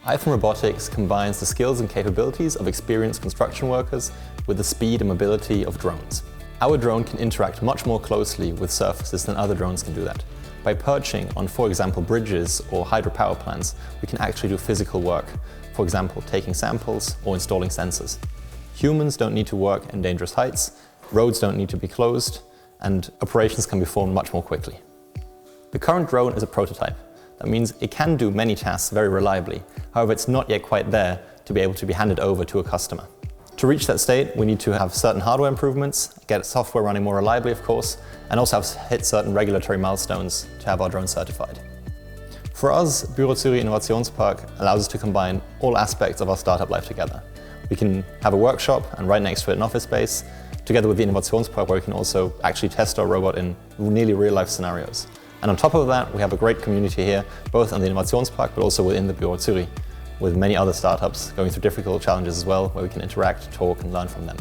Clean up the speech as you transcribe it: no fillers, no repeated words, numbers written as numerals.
AITHON Robotics combines the skills and capabilities of experienced construction workers with the speed and mobility of drones. Our drone can interact much more closely with surfaces than other drones can do that. By perching on, for example, bridges or hydropower plants, we can actually do physical work, for example, taking samples or installing sensors. Humans don't need to work in dangerous heights, roads don't need to be closed, and operations can be performed much more quickly. The current drone is a prototype. That means it can do many tasks very reliably. However, it's not yet quite there to be able to be handed over to a customer. To reach that state, we need to have certain hardware improvements, get software running more reliably, of course, and also have hit certain regulatory milestones to have our drone certified. For us, BüroZüri Innovationspark allows us to combine all aspects of our startup life together. We can have a workshop and right next to it an office space, together with the Innovationspark, where we can also actually test our robot in nearly real-life scenarios. And on top of that, we have a great community here, both on the Innovationspark but also within the BüroZüri, with many other startups going through difficult challenges as well, where we can interact, talk and learn from them.